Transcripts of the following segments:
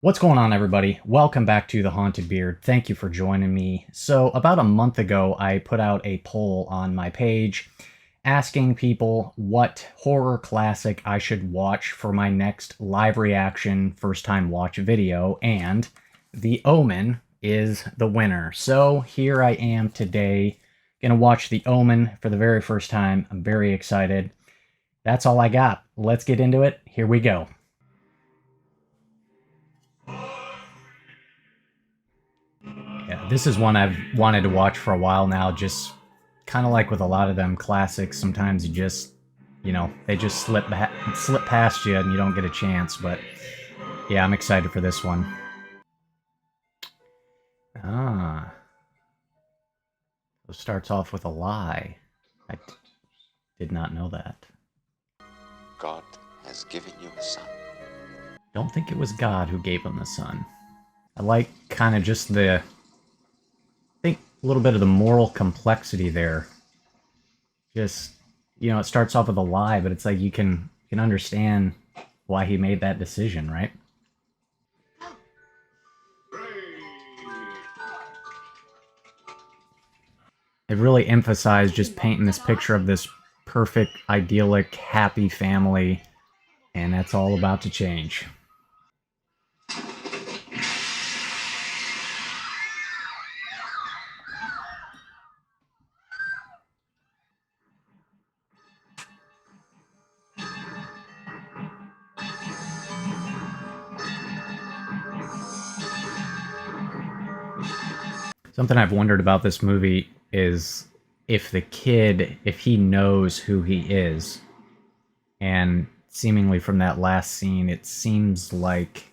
What's going on, everybody? Welcome back to The Haunted Beard. Thank you for joining me. So, about a month ago, I put out a poll on my page asking people what horror classic I should watch for my next live reaction first time watch video, and The Omen is the winner. So, here I am today, gonna watch The Omen for the very first time. I'm very excited. That's all I got. Let's get into it. Here we go. Yeah, this is one I've wanted to watch for a while now, just kind of like with a lot of them classics, sometimes you just, they just slip past you and you don't get a chance, but yeah, I'm excited for this one. Ah, it starts off with a lie. Did not know that. God has given you a son. Don't think it was God who gave him the son. I like kind of just I think a little bit of the moral complexity there. Just, it starts off with a lie, but it's like you can understand why he made that decision, right? It really emphasized just painting this picture of this perfect, idyllic, happy family, and that's all about to change. Something I've wondered about this movie is if the kid, if he knows who he is, and seemingly from that last scene, it seems like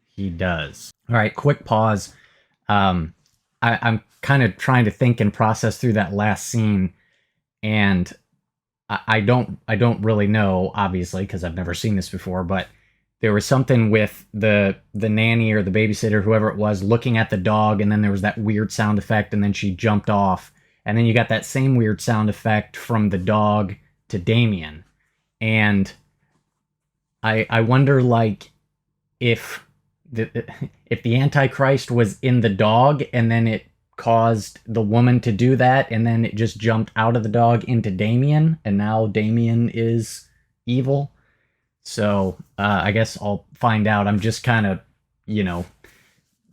he does. All right, quick pause. Um, I'm kind of trying to think and process through that last scene, and I don't really know, obviously, because I've never seen this before, but there was something with the nanny or the babysitter, whoever it was, looking at the dog, and then there was that weird sound effect, and then she jumped off, and then you got that same weird sound effect from the dog to Damien, and I wonder, like, if the Antichrist was in the dog, and then it caused the woman to do that, and then it just jumped out of the dog into Damien, and now Damien is evil. So I guess I'll find out. I'm just kind of, you know,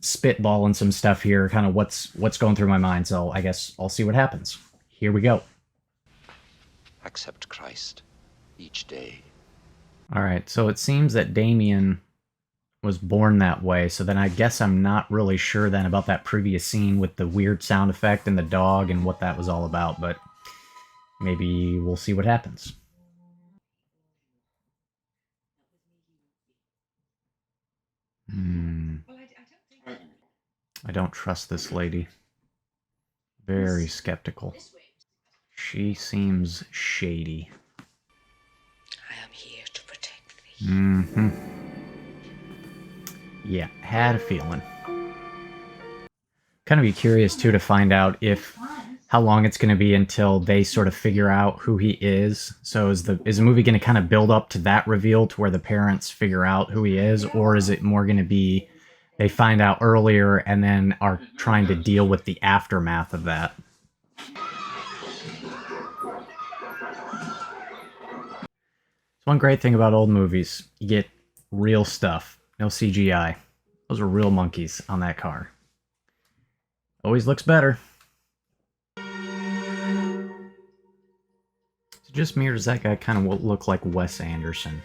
spitballing some stuff here, kind of what's going through my mind. So I guess I'll see what happens. Here we go. Accept Christ each day. All right. So it seems that Damien was born that way. So then I guess I'm not really sure then about that previous scene with the weird sound effect and the dog and what that was all about. But maybe we'll see what happens. I don't trust this lady. Very skeptical. She seems shady. I am here to protect thee. Mm-hmm. Yeah, had a feeling. Kind of be curious, too, to find out how long it's going to be until they sort of figure out who he is. So is the movie going to kind of build up to that reveal to where the parents figure out who he is? Or is it more going to be they find out earlier and then are trying to deal with the aftermath of that? It's one great thing about old movies. You get real stuff. No CGI. Those are real monkeys on that car. Always looks better. Is it just me, or does that guy kind of look like Wes Anderson?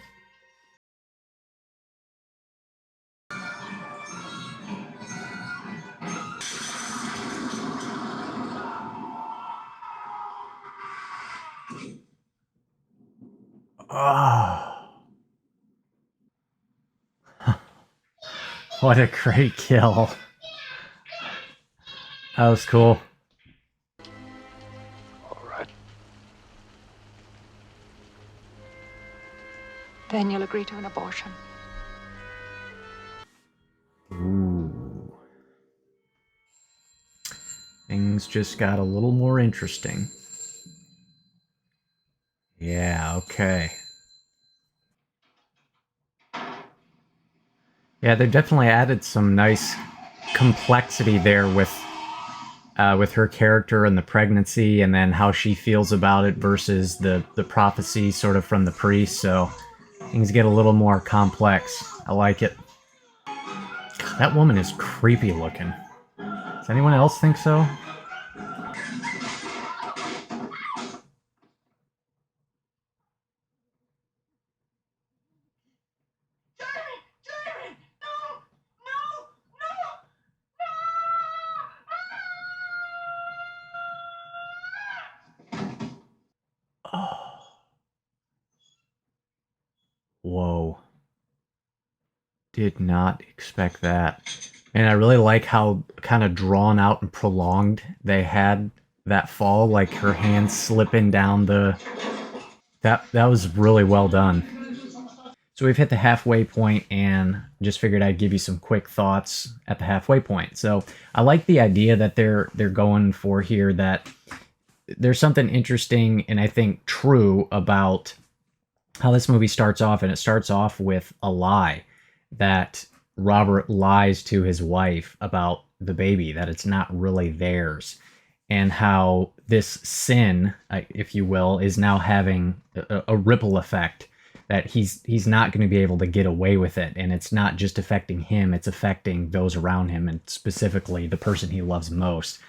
Oh. What a great kill. That was cool. All right. Then you'll agree to an abortion. Ooh. Things just got a little more interesting. Yeah, okay. Yeah, they definitely added some nice complexity there with her character and the pregnancy, and then how she feels about it versus the prophecy sort of from the priest. So things get a little more complex. I like it. God, that woman is creepy looking. Does anyone else think so? Oh, whoa. Did not expect that. And I really like how kind of drawn out and prolonged they had that fall, like her hands slipping down the. That was really well done. So we've hit the halfway point, and just figured I'd give you some quick thoughts at the halfway point. So I like the idea that they're going for here, that there's something interesting and I think true about how this movie starts off, and it starts off with a lie that Robert lies to his wife about the baby, that it's not really theirs, and how this sin, if you will, is now having a ripple effect, that he's not going to be able to get away with it, and it's not just affecting him, it's affecting those around him, and specifically the person he loves most.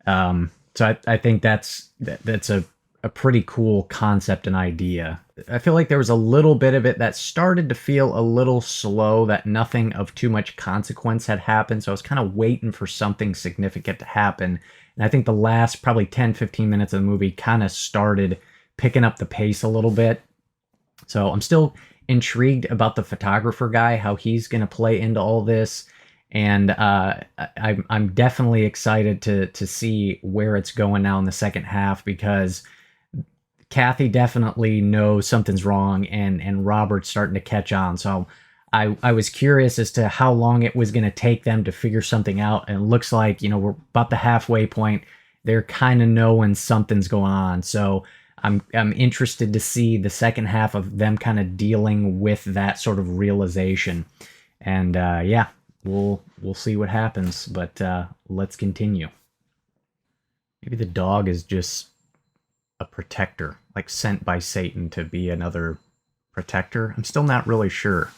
So I think that's a pretty cool concept and idea. I feel like there was a little bit of it that started to feel a little slow, that nothing of too much consequence had happened. So I was kind of waiting for something significant to happen. And I think the last probably 10, 15 minutes of the movie kind of started picking up the pace a little bit. So I'm still intrigued about the photographer guy, how he's going to play into all this, and I'm definitely excited to see where it's going now in the second half, because Kathy definitely knows something's wrong, and Robert's starting to catch on. So I was curious as to how long it was going to take them to figure something out, and it looks like, we're about the halfway point. They're kind of knowing something's going on. So I'm interested to see the second half of them kind of dealing with that sort of realization. And yeah, we'll see what happens. But let's continue. Maybe the dog is just a protector, like sent by Satan to be another protector. I'm still not really sure.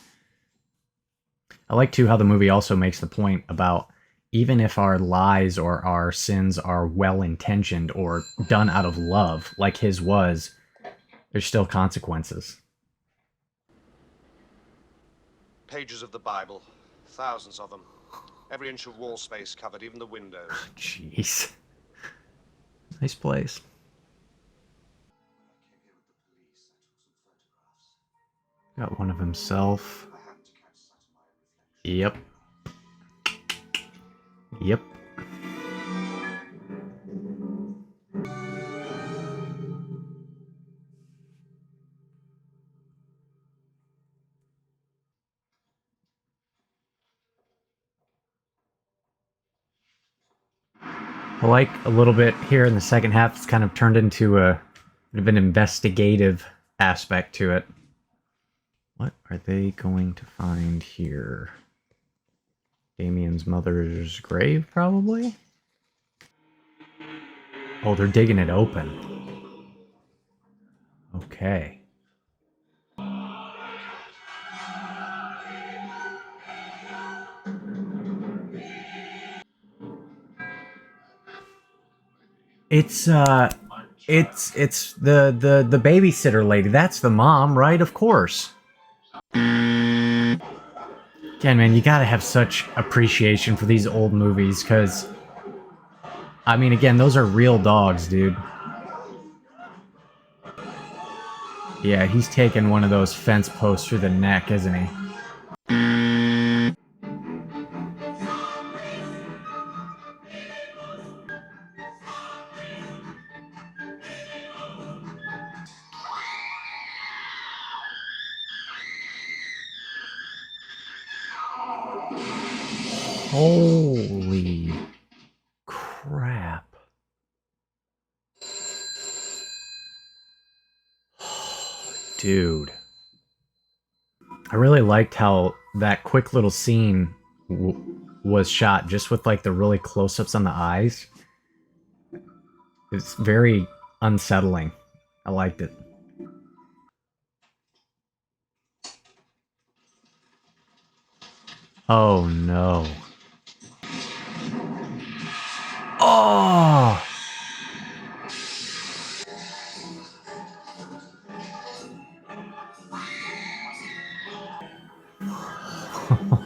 I like too how the movie also makes the point about, even if our lies or our sins are well intentioned or done out of love, like his was, there's still consequences. Pages of the Bible, thousands of them. Every inch of wall space covered, even the windows. Jeez. Nice place. Got one of himself. Yep. Yep. I like a little bit here in the second half, it's kind of turned into a bit of an investigative aspect to it. What are they going to find here? Damien's mother's grave, probably? Oh, they're digging it open. Okay. It's the babysitter lady. That's the mom, right? Of course. Again, man, you gotta have such appreciation for these old movies, because I mean, again, those are real dogs, dude. Yeah, he's taking one of those fence posts through the neck, isn't he? Holy crap. Dude. I really liked how that quick little scene was shot just with like the really close-ups on the eyes. It's very unsettling. I liked it. Oh no. Oh!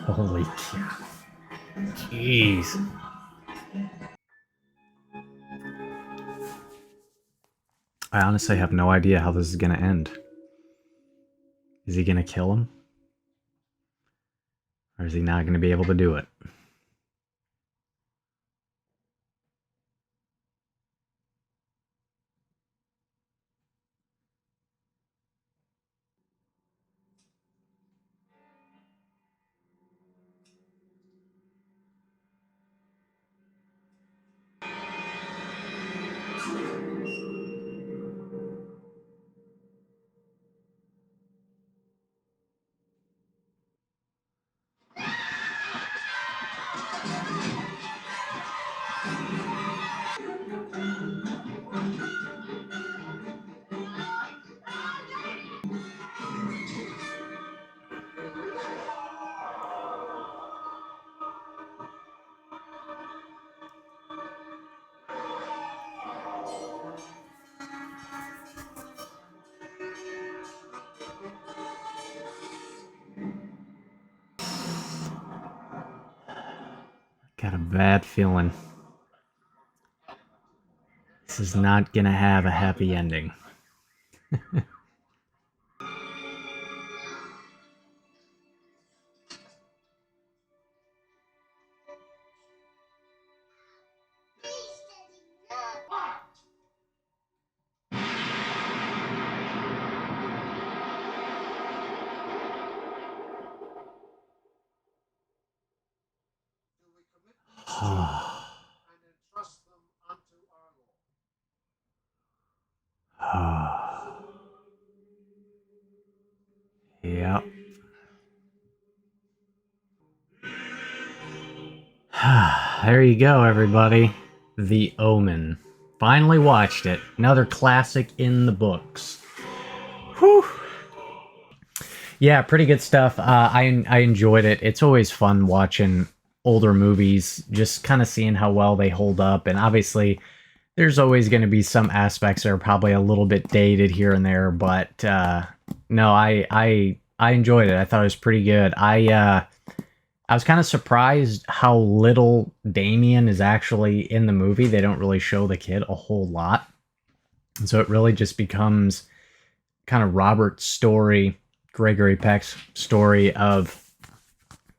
Holy cow. Jeez. I honestly have no idea how this is gonna end. Is he gonna kill him? Or is he not gonna be able to do it? Got a bad feeling. This is not gonna have a happy ending. Yep. There you go, everybody. The Omen. Finally watched it. Another classic in the books. Whew. Yeah, pretty good stuff. I enjoyed it. It's always fun watching older movies, just kind of seeing how well they hold up. And obviously, there's always going to be some aspects that are probably a little bit dated here and there. But no, I enjoyed it. I thought it was pretty good. I was kind of surprised how little Damien is actually in the movie. They don't really show the kid a whole lot. And so it really just becomes kind of Robert's story, Gregory Peck's story of,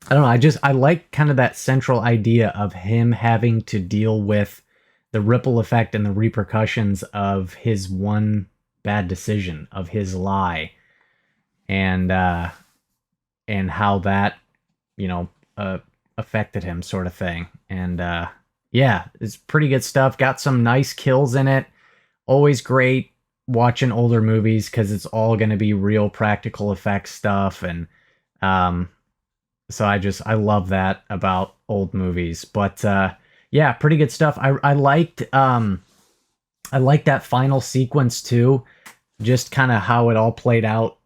I don't know, I like kind of that central idea of him having to deal with the ripple effect and the repercussions of his one bad decision, of his lie, and how that, you know, affected him, sort of thing. And yeah, it's pretty good stuff. Got some nice kills in it. Always great watching older movies because it's all going to be real practical effects stuff, and so I love that about old movies. But yeah, pretty good stuff. I liked that final sequence too, just kind of how it all played out.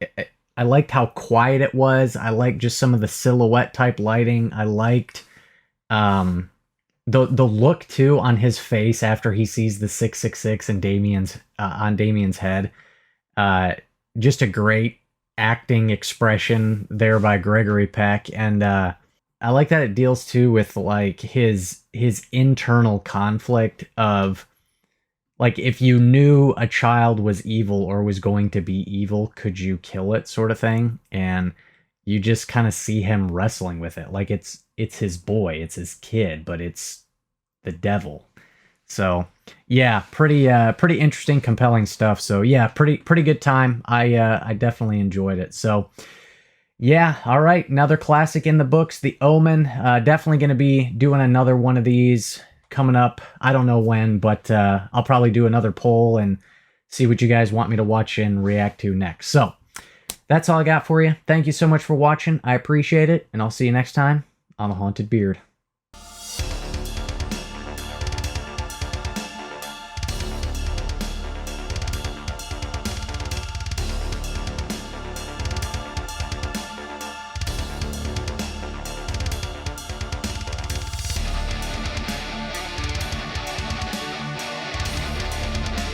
I liked how quiet it was. I liked just some of the silhouette type lighting. I liked the look too on his face after he sees the 666 and Damien's on Damien's head. Just a great acting expression there by Gregory Peck, and I like that it deals too with like his internal conflict of, like, if you knew a child was evil or was going to be evil, could you kill it, sort of thing. And you just kind of see him wrestling with it. Like it's his boy, it's his kid, but it's the devil. So yeah, pretty interesting, compelling stuff. So yeah, pretty good time. I definitely enjoyed it. So yeah, all right, another classic in the books, The Omen. Definitely going to be doing another one of these coming up. I don't know when, but I'll probably do another poll and see what you guys want me to watch and react to next. So That's all I got for you. Thank you so much for watching. I appreciate it, and I'll see you next time on The Haunted Beard.